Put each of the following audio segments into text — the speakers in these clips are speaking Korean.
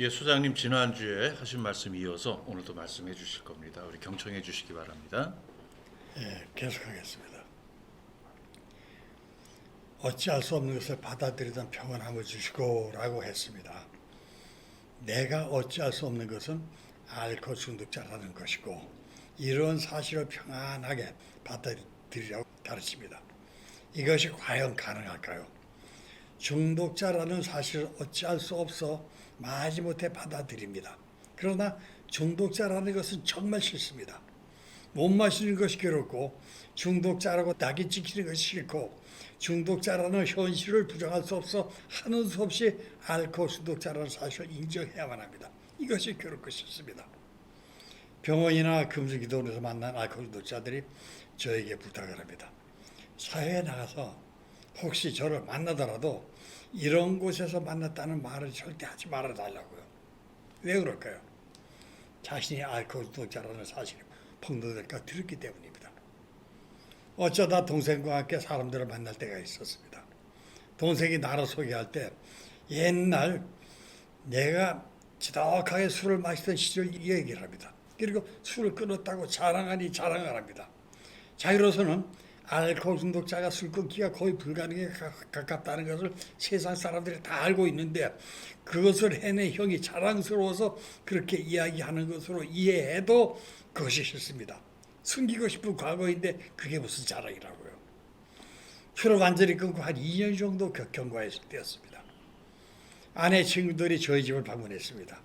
예, 소장님 지난주에 하신 말씀 이어서 오늘도 말씀해 주실 겁니다. 우리 경청해 주시기 바랍니다. 예, 계속하겠습니다. 어찌할 수 없는 것을 받아들이던 평안함을 주시고 라고 했습니다. 내가 어찌할 수 없는 것은 알코올 중독자라는 것이고 이런 사실을 평안하게 받아들이라고 가르칩니다. 이것이 과연 가능할까요? 중독자라는 사실을 어찌할 수 없어 마지못해 받아들입니다. 그러나 중독자라는 것은 정말 싫습니다. 못 마시는 것이 괴롭고 중독자라고 낙인 찍히는 것이 싫고 중독자라는 현실을 부정할 수 없어 하는 수 없이 알코올 중독자라는 사실을 인정해야만 합니다. 이것이 괴롭고 싫습니다. 병원이나 금수기도원에서 만난 알코올 중독자들이 저에게 부탁을 합니다. 사회에 나가서 혹시 저를 만나더라도 이런 곳에서 만났다는 말을 절대 하지 말아달라고요. 왜 그럴까요? 자신이 알코올 중독자라는 사실을 폭로될까 두렵기 때문입니다. 어쩌다 동생과 함께 사람들을 만날 때가 있었습니다. 동생이 나를 소개할 때 옛날 내가 지독하게 술을 마시던 시절 얘기를 합니다. 그리고 술을 끊었다고 자랑하니 자랑을 합니다. 자기로서는 알코올 중독자가 술 끊기가 거의 불가능에 가깝다는 것을 세상 사람들이 다 알고 있는데 그것을 해내 형이 자랑스러워서 그렇게 이야기하는 것으로 이해해도 그것이 싫습니다. 숨기고 싶은 과거인데 그게 무슨 자랑이라고요. 술을 완전히 끊고 한 2년 정도 경과했을 때였습니다. 아내 친구들이 저희 집을 방문했습니다.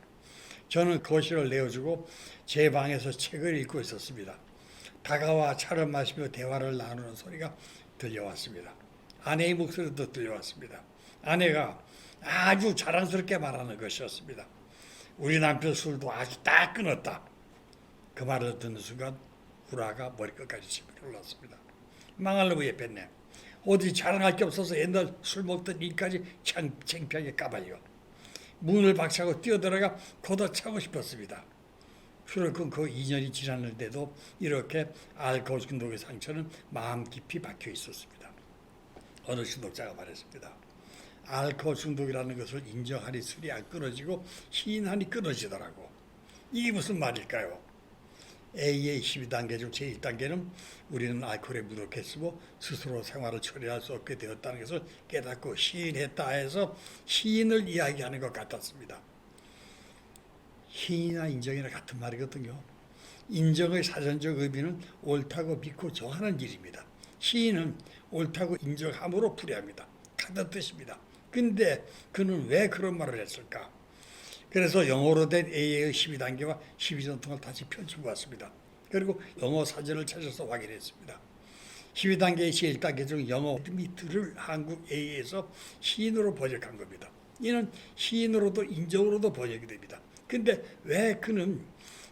저는 거실을 내어주고 제 방에서 책을 읽고 있었습니다. 다가와 차를 마시며 대화를 나누는 소리가 들려왔습니다. 아내의 목소리도 들려왔습니다. 아내가 아주 자랑스럽게 말하는 것이었습니다. 우리 남편 술도 아주 딱 끊었다. 그 말을 듣는 순간 우라가 머리끝까지 치밀어 올랐습니다. 망할 놈의 뺐네. 어디 자랑할 게 없어서 옛날 술 먹던 일까지 창피하게 까발려. 문을 박차고 뛰어들어가 걷어차고 싶었습니다. 술을 끊고 2년이 지났는데도 이렇게 알코올 중독의 상처는 마음 깊이 박혀 있었습니다. 어느 중독자가 말했습니다. 알코올 중독이라는 것을 인정하니 술이 안 끊어지고 시인하니 끊어지더라고. 이게 무슨 말일까요? A의 12단계 중 제1단계는 우리는 알코올에 무력했으고 스스로 생활을 처리할 수 없게 되었다는 것을 깨닫고 시인했다 해서 시인을 이야기하는 것 같았습니다. 시인이나 인정이나 같은 말이거든요. 인정의 사전적 의미는 옳다고 믿고 정하는 일입니다. 시인은 옳다고 인정함으로 풀이합니다. 같은 뜻입니다. 근데 그는 왜 그런 말을 했을까? 그래서 영어로 된 A의 12단계와 12전통을 다시 펼쳐보았습니다. 그리고 영어 사전을 찾아서 확인했습니다. 12단계의 제1단계 중 영어 미트를 한국 A에서 시인으로 번역한 겁니다. 이는 시인으로도 인정으로도 번역이 됩니다. 근데 왜 그는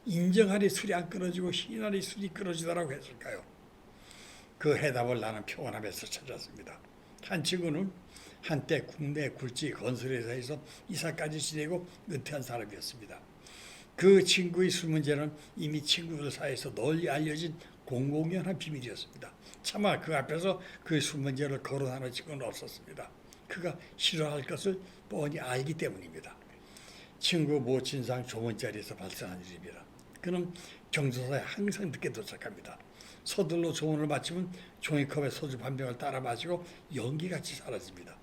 인정하니 술이 안 끊어지고 시인하니 술이 끊어지더라고 했을까요? 그 해답을 나는 평안함에서 찾았습니다. 한 친구는 한때 국내 굴지 건설회사에서 이사까지 지내고 은퇴한 사람이었습니다. 그 친구의 술 문제는 이미 친구들 사이에서 널리 알려진 공공연한 비밀이었습니다. 차마 그 앞에서 그 술 문제를 거론하는 친구는 없었습니다. 그가 싫어할 것을 뻔히 알기 때문입니다. 친구 모친상 좋은 자리에서 발생한 일입니다. 그는 경조사에 항상 늦게 도착합니다. 서둘러 조언을 마치면 종이컵에 소주 한 병을 따라 마시고 연기같이 사라집니다.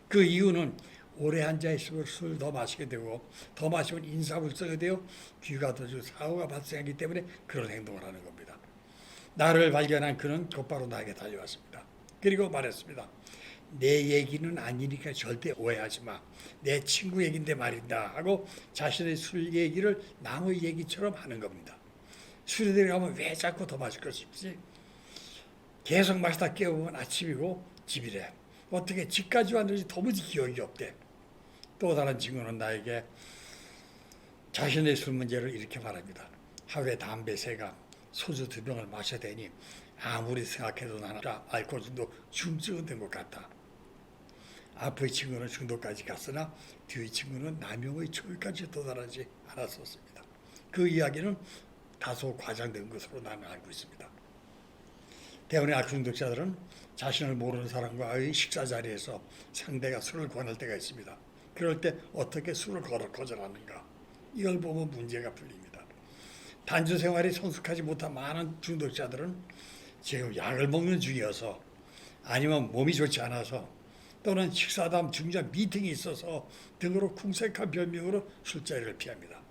그 이유는 오래 앉아있으면 술 더 마시게 되고 더 마시면 인사불성이 되어 귀가 터지고 사고가 발생하기 때문에 그런 행동을 하는 겁니다. 나를 발견한 그는 곧바로 나에게 달려왔습니다. 그리고 말했습니다. 내 얘기는 아니니까 절대 오해하지 마. 내 친구 얘기인데 말인다 하고 자신의 술 얘기를 남의 얘기처럼 하는 겁니다. 술에 들어가면 왜 자꾸 더 마시고 싶지? 계속 마시다 깨우면 아침이고 집이래. 어떻게 집까지 왔는지 도무지 기억이 없대. 또 다른 친구는 나에게 자신의 술 문제를 이렇게 말합니다. 하루에 담배 3갑, 소주 2병을 마셔야 되니 아무리 생각해도 나는 알코올 중독 중증은 된 것 같다. 앞의 친구는 중독까지 갔으나 뒤의 친구는 남용의 초기까지 도달하지 않았었습니다. 그 이야기는 다소 과장된 것으로 나는 알고 있습니다. 대부분의 알코올 중독자들은 자신을 모르는 사람과의 식사 자리에서 상대가 술을 권할 때가 있습니다. 그럴 때 어떻게 술을 거절하는가? 이걸 보면 문제가 풀립니다. 단주 생활이 성숙하지 못한 많은 중독자들은 지금 약을 먹는 중이어서 아니면 몸이 좋지 않아서 또는 식사 다음 중요한 미팅이 있어서 등으로 궁색한 변명으로 술자리를 피합니다.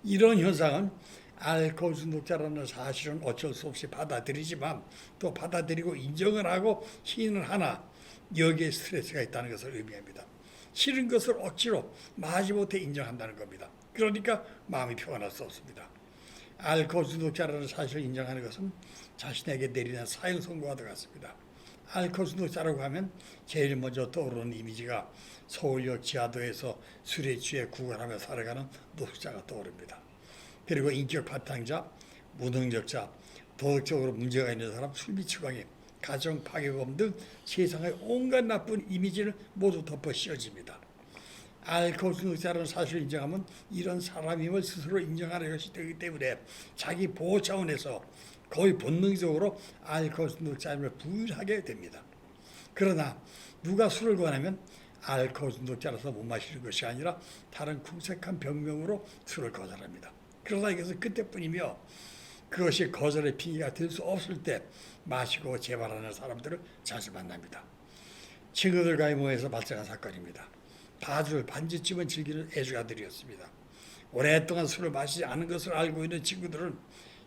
이런 현상은 알코올 중독자라는 사실은 어쩔 수 없이 받아들이지만 또 받아들이고 인정을 하고 시인을 하나 여기에 스트레스가 있다는 것을 의미합니다. 싫은 것을 억지로 마지못해 인정한다는 겁니다. 그러니까 마음이 평안할 수 없습니다. 알코올 중독자라는 사실을 인정하는 것은 자신에게 내리는 사형 선고와도 같습니다. 알코올 중독자라고 하면 제일 먼저 떠오르는 이미지가 서울역 지하도에서 술에 취해 구걸하며 살아가는 노숙자가 떠오릅니다. 그리고 인격 바탕자, 무능력자, 도덕적으로 문제가 있는 사람, 술미치광이, 가정 파괴범 등 세상의 온갖 나쁜 이미지를 모두 덮어 씌워집니다. 알코올 중독자라는 사실을 인정하면 이런 사람임을 스스로 인정하는 것이 되기 때문에 자기 보호 차원에서 거의 본능적으로 알코올 중독자임을 부인하게 됩니다. 그러나 누가 술을 권하면 알코올 중독자라서 못 마시는 것이 아니라 다른 궁색한 병명으로 술을 거절합니다. 그러나 이것은 그때뿐이며 그것이 거절의 핑계가 될 수 없을 때 마시고 재발하는 사람들을 자주 만납니다. 친구들과의 모여서 발생한 사건입니다. 반주쯤은 즐기는 애주가들이었습니다. 오랫동안 술을 마시지 않은 것을 알고 있는 친구들은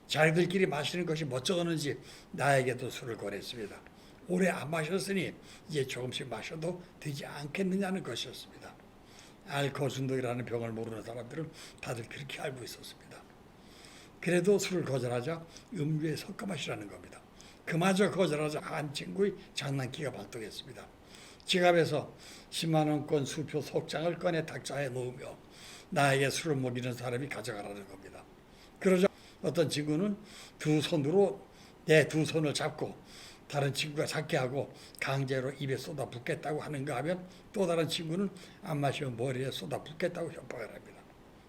자기들끼리 마시는 것이 멋쩍었는지 나에게도 술을 권했습니다. 오래 안 마셨으니 이제 조금씩 마셔도 되지 않겠느냐는 것이었습니다. 알코올 중독이라는 병을 모르는 사람들은 다들 그렇게 알고 있었습니다. 그래도 술을 거절하자 음주에 섞어 마시라는 겁니다. 그마저 거절하자 한 친구의 장난기가 발동했습니다. 지갑에서 10만 원권 수표 속장을 꺼내 탁자에 놓으며 나에게 술을 먹이는 사람이 가져가라는 겁니다. 그러자 어떤 친구는 두 손으로 내 두 손을 잡고 다른 친구가 잡게 하고 강제로 입에 쏟아 붓겠다고 하는가 하면 또 다른 친구는 안 마시면 머리에 쏟아 붓겠다고 협박을 합니다.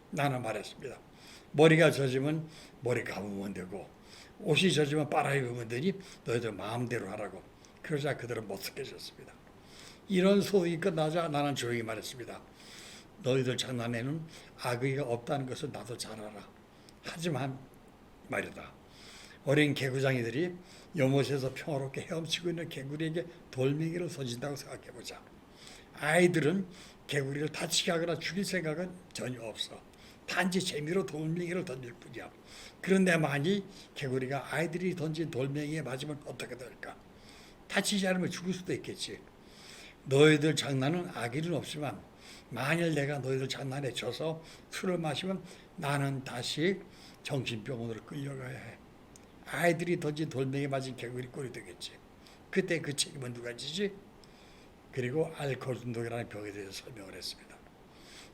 나는 말했습니다. 머리가 젖으면 머리 감으면 되고 옷이 젖으면 빨아입으면 되니 너희들 마음대로 하라고. 그러자 그들은 못쓰게졌습니다. 이런 소득이 끝나자 나는 조용히 말했습니다. 너희들 장난에는 악의가 없다는 것을 나도 잘 알아. 하지만 말이다. 어린 개구장이들이 연못에서 평화롭게 헤엄치고 있는 개구리에게 돌멩이를 던진다고 생각해보자. 아이들은 개구리를 다치게 하거나 죽일 생각은 전혀 없어. 단지 재미로 돌멩이를 던질 뿐이야. 그런데 만일 개구리가 아이들이 던진 돌멩이에 맞으면 어떻게 될까? 다치지 않으면 죽을 수도 있겠지. 너희들 장난은 악의는 없지만 만일 내가 너희들 장난에 져서 술을 마시면 나는 다시 정신병원으로 끌려가야 해. 아이들이 던진 돌멩이 맞은 개구리 꼴이 되겠지. 그때 그 책임은 누가 지지? 그리고 알코올 중독이라는 병에 대해서 설명을 했습니다.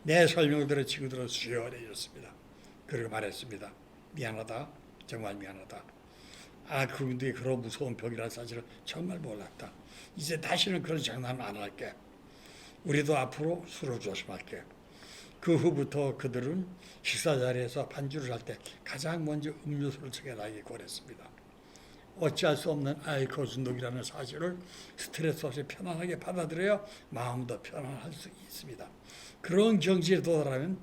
내 설명을 들어 친구들은 수혈해줬습니다. 그리고 말했습니다. 미안하다. 정말 미안하다. 알코올 중독이 그런 무서운 병이라는 사실을 정말 몰랐다. 이제 다시는 그런 장난을 안 할게. 우리도 앞으로 술을 조심할게. 그 후부터 그들은 식사 자리에서 반주를 할 때 가장 먼저 음료수를 청해 나에게 권했습니다. 어찌할 수 없는 알코올 중독이라는 사실을 스트레스 없이 편안하게 받아들여야 마음도 편안할 수 있습니다. 그런 경지에 도달하면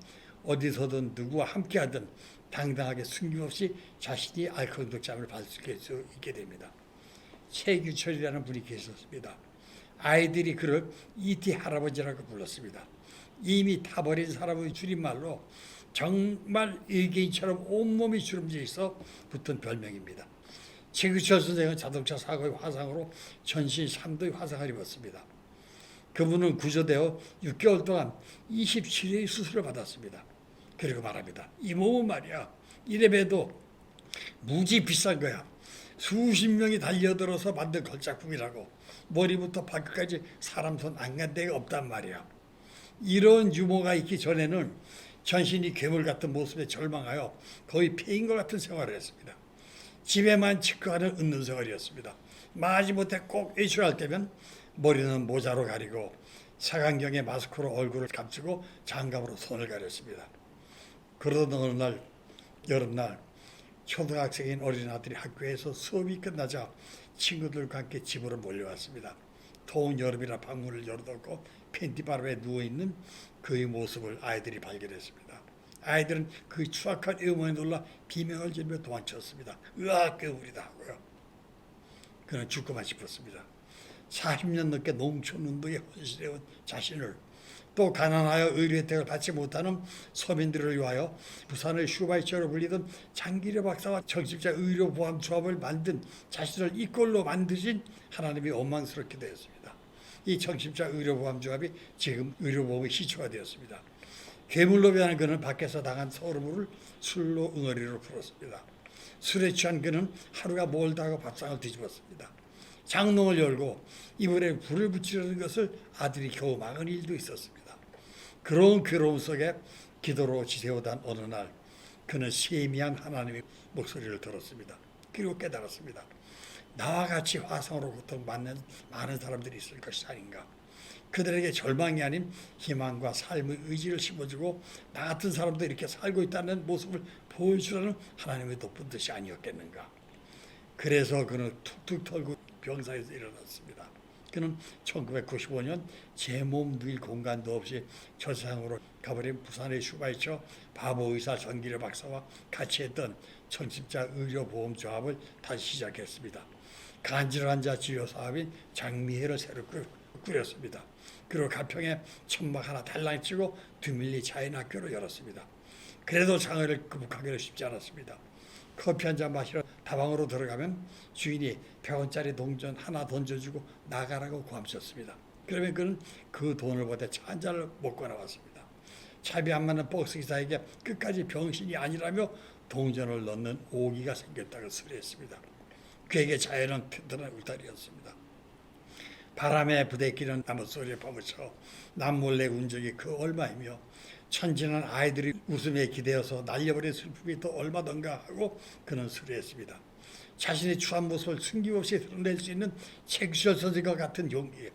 어디서든 누구와 함께하든 당당하게 숨김없이 자신이 알코올 중독자임을 밝힐 수 있게 됩니다. 최규철이라는 분이 계셨습니다. 아이들이 그를 E.T. 할아버지라고 불렀습니다. 이미 타버린 사람의 줄임말로 정말 일개인처럼 온몸이 주름져 있어 붙은 별명입니다. 최규철 선생은 자동차 사고의 화상으로 전신 3도의 화상을 입었습니다. 그분은 구조되어 6개월 동안 27회의 수술을 받았습니다. 그리고 말합니다. 이 몸은 말이야. 이래봬도 무지 비싼 거야. 수십 명이 달려들어서 만든 걸작품이라고. 머리부터 발끝까지 사람 손 안 간 데가 없단 말이야. 이런 유머가 있기 전에는 전신이 괴물 같은 모습에 절망하여 거의 폐인 것 같은 생활을 했습니다. 집에만 치과하는 은는 생활이었습니다. 마지못해 꼭 외출할 때면 머리는 모자로 가리고 사각형의 마스크로 얼굴을 감추고 장갑으로 손을 가렸습니다. 그러던 어느 날 여름날 초등학생인 어린 아들이 학교에서 수업이 끝나자 친구들과 함께 집으로 몰려왔습니다. 더운 여름이라 방문을 열어놓고 팬티바람에 누워있는 그의 모습을 아이들이 발견했습니다. 아이들은 그 추악한 의문에 놀라 비명을 지르며 도망쳤습니다. 으악 깨우리다 하고요. 그는 죽고만 싶었습니다. 40년 넘게 농촌 운동에 헌신해온 자신을 또 가난하여 의료 혜택을 받지 못하는 서민들을 위하여 부산의 슈바이처로 불리던 장기려 박사와 정신자 의료보험조합을 만든 자신을 이꼴로 만드신 하나님이 원망스럽게 되었습니다. 이 정신자 의료보험조합이 지금 의료보험의 시초가 되었습니다. 괴물로 변한 그는 밖에서 당한 서름을 술로 응어리로 풀었습니다. 술에 취한 그는 하루가 멀다 하고 밥상을 뒤집었습니다. 장롱을 열고 이불에 불을 붙이려는 것을 아들이 겨우 막은 일도 있었습니다. 그런 괴로움 속에 기도로 지새우던 어느 날 그는 세미한 하나님의 목소리를 들었습니다. 그리고 깨달았습니다. 나와 같이 화성으로 고통받는 많은 사람들이 있을 것이 아닌가. 그들에게 절망이 아닌 희망과 삶의 의지를 심어주고 나 같은 사람도 이렇게 살고 있다는 모습을 보여주라는 하나님의 높은 뜻이 아니었겠는가. 그래서 그는 툭툭 털고 병상에서 일어났습니다. 그는 1995년 제 몸 누일 공간도 없이 저 세상으로 가버린 부산의 슈바이처 바보의사 정기려 박사와 같이 했던 정신자 의료보험조합을 다시 시작했습니다. 간질환 자 치료 사업인 장미회를 새로 꾸렸습니다. 그리고 가평에 천막 하나 달랑 치고 뒤밀리 자연학교를 열었습니다. 그래도 장애를 극복하기는 쉽지 않았습니다. 커피 한 잔 마시러 다방으로 들어가면 주인이 100원짜리 동전 하나 던져주고 나가라고 고함쳤습니다. 그러면 그는 그 돈을 받아 차 한 잔을 먹고 나왔습니다. 차비 안 맞는 버스 기사에게 끝까지 병신이 아니라며 동전을 넣는 오기가 생겼다고 수리했습니다. 그에게 자연은 튼튼한 울타리였습니다. 바람에 부대끼는 나무 소리에 파묻혀 남몰래 운 적이 그 얼마이며 천진한 아이들이 웃음에 기대어서 날려버린 슬픔이 또 얼마던가 하고 그는 수리했습니다. 자신의 추한 모습을 숨김없이 드러낼 수 있는 책시절 선생과 같은 용기,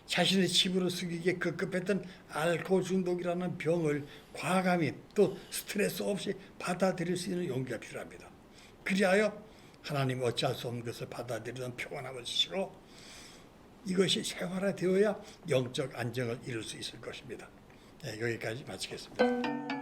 자신의 집으로 숨기기에 급급했던 알코올 중독이라는 병을 과감히 또 스트레스 없이 받아들일 수 있는 용기가 필요합니다. 그리하여 하나님 어찌할 수 없는 것을 받아들이던 평안함을 주시고 이것이 생활화되어야 영적 안정을 이룰 수 있을 것입니다. 네, 여기까지 마치겠습니다.